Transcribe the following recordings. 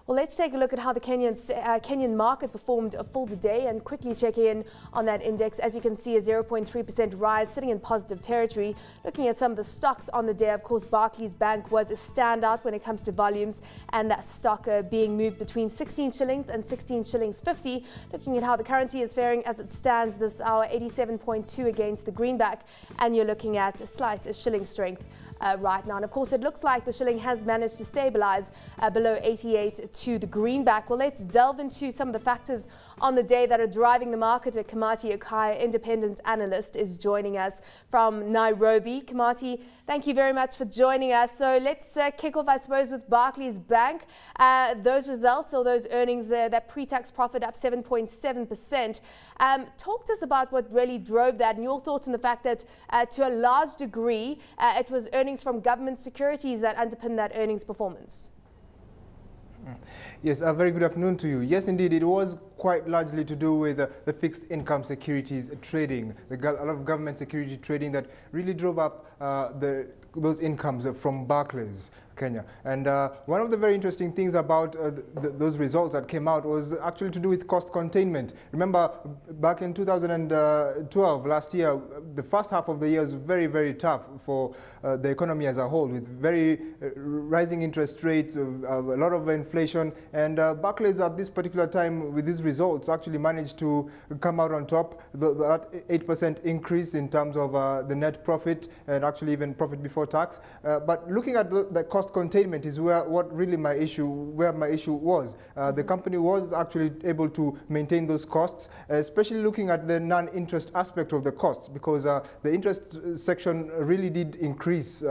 Well, let's take a look at how the Kenyan market performed for the day and quickly check in on that index. As you can see, a 0.3% rise sitting in positive territory. Looking at some of the stocks on the day, of course, Barclays Bank was a standout when it comes to volumes, and that stock being moved between 16 shillings and 16 shillings 50. Looking at how the currency is faring as it stands this hour, 87.2 against the greenback, and you're looking at a slight shilling strength right now. And of course, it looks like the shilling has managed to stabilize below 88 to the greenback. Well, let's delve into some of the factors on the day that are driving the market. Kimathi Ikiao, Independent Analyst, is joining us from Nairobi. Kimathi, thank you very much for joining us. So let's kick off, I suppose, with Barclays Bank. Those results or those earnings, that pre-tax profit up 7.7%. Talk to us about what really drove that and your thoughts on the fact that to a large degree it was earnings from government securities that underpin that earnings performance. Yes, a very good afternoon to you. Yes, indeed, it was quite largely to do with the fixed income securities trading, a lot of government security trading that really drove up those incomes from Barclays, Kenya. And one of the very interesting things about those results that came out was actually to do with cost containment. Remember, back in 2012, last year, the first half of the year was very, very tough for the economy as a whole, with very rising interest rates, a lot of inflation. And Barclays at this particular time, with these results, actually managed to come out on top. That 8% increase in terms of the net profit and actually even profit before tax. But looking at the cost containment is where my issue was. The company was actually able to maintain those costs, especially looking at the non-interest aspect of the costs, because the interest section really did increase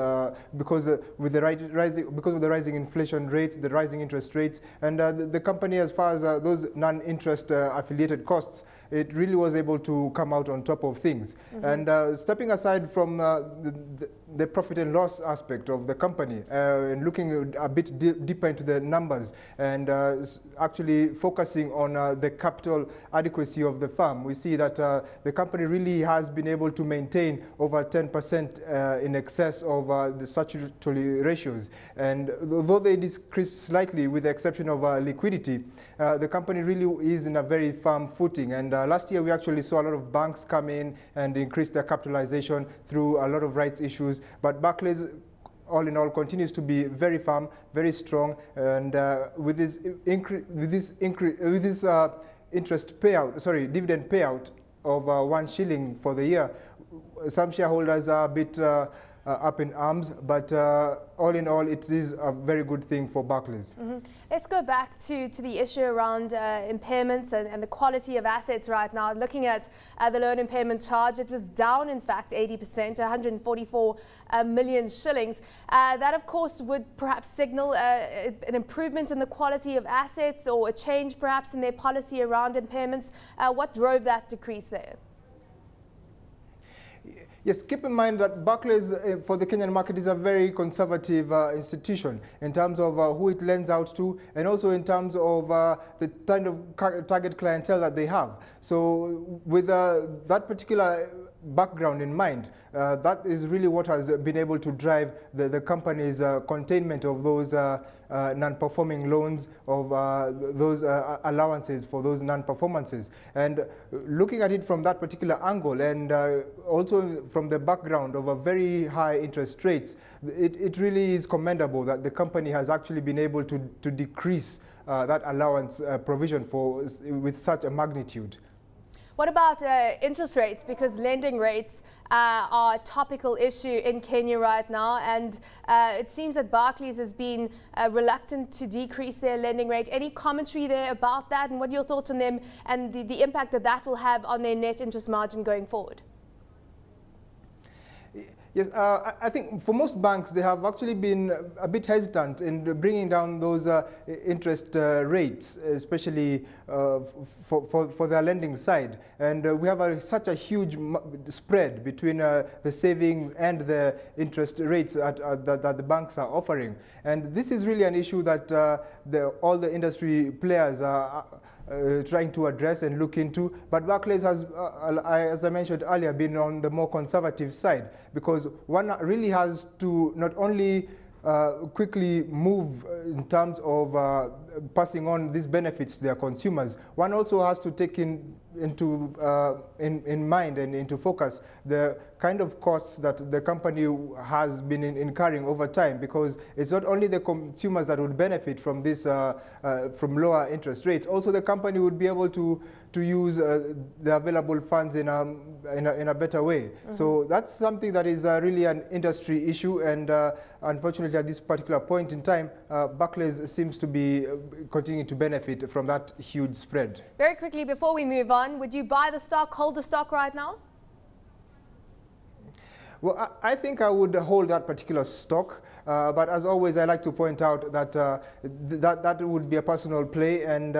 because of the rising inflation rates, the rising interest rates, and the company, as far as those non-interest affiliated costs, it really was able to come out on top of things. And stepping aside from the profit and loss aspect of the company and looking a bit deeper into the numbers and actually focusing on the capital adequacy of the firm, we see that the company really has been able to maintain over 10% in excess of the statutory ratios. And although they decreased slightly with the exception of liquidity, the company really is in a very firm footing. And last year we actually saw a lot of banks come in and increase their capitalization through a lot of rights issues. But Barclays, all in all, continues to be very firm, very strong, and with this dividend payout of 1 shilling for the year, some shareholders are a bit up in arms, but all in all, it is a very good thing for Barclays. Let's go back to the issue around impairments and the quality of assets right now. Looking at the loan impairment charge, it was down, in fact, 80% to 144 million shillings. That, of course, would perhaps signal an improvement in the quality of assets or a change perhaps in their policy around impairments. What drove that decrease there? Yes, keep in mind that Barclays for the Kenyan market is a very conservative institution in terms of who it lends out to, and also in terms of the kind of target clientele that they have. So with that particular background in mind, that is really what has been able to drive the company's containment of those non-performing loans, of those allowances for those non-performances. And looking at it from that particular angle, and also from the background of a very high interest rates, it really is commendable that the company has actually been able to decrease that allowance provision with such a magnitude. What about interest rates? Because lending rates are a topical issue in Kenya right now, and it seems that Barclays has been reluctant to decrease their lending rate. Any commentary there about that, and what are your thoughts on them and the impact that that will have on their net interest margin going forward? Yes, I think for most banks, they have actually been a bit hesitant in bringing down those interest rates, especially for their lending side. And we have such a huge spread between the savings and the interest rates that the banks are offering. And this is really an issue that all the industry players are trying to address and look into. But Barclays has, as I mentioned earlier, been on the more conservative side, because one really has to not only quickly move in terms of passing on these benefits to their consumers. One also has to take in mind and into focus the kind of costs that the company has been incurring over time, because it's not only the consumers that would benefit from this from lower interest rates. Also, the company would be able to use the available funds in a better way. Mm-hmm. So that's something that is really an industry issue, and unfortunately at this particular point in time, Barclays seems to be continuing to benefit from that huge spread. Very quickly before we move on, would you buy the stock, hold the stock right now? Well, I think I would hold that particular stock, but as always, I like to point out that that would be a personal play, and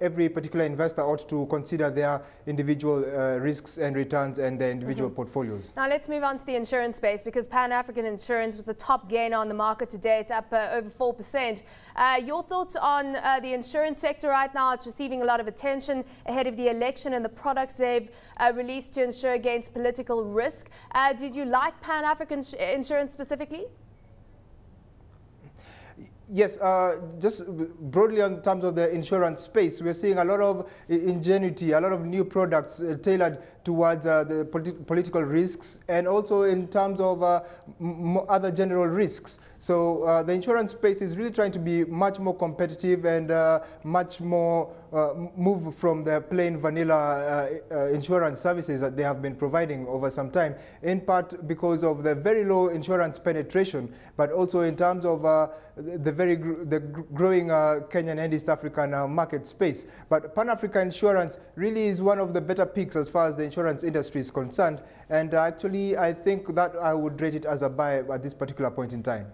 every particular investor ought to consider their individual risks and returns and their individual portfolios. Now let's move on to the insurance space, because Pan-African Insurance was the top gainer on the market today. It's up over 4%. Your thoughts on the insurance sector right now? It's receiving a lot of attention ahead of the election and the products they've released to insure against political risk. Did you like Pan-African Insurance specifically? Yes, just broadly in terms of the insurance space, we're seeing a lot of ingenuity, a lot of new products tailored towards the political risks, and also in terms of other general risks. So the insurance space is really trying to be much more competitive and much more move from the plain vanilla insurance services that they have been providing over some time, in part because of the very low insurance penetration, but also in terms of the growing Kenyan and East African market space. But Pan-African Insurance really is one of the better picks as far as the insurance industry is concerned, and actually I think that I would rate it as a buy at this particular point in time.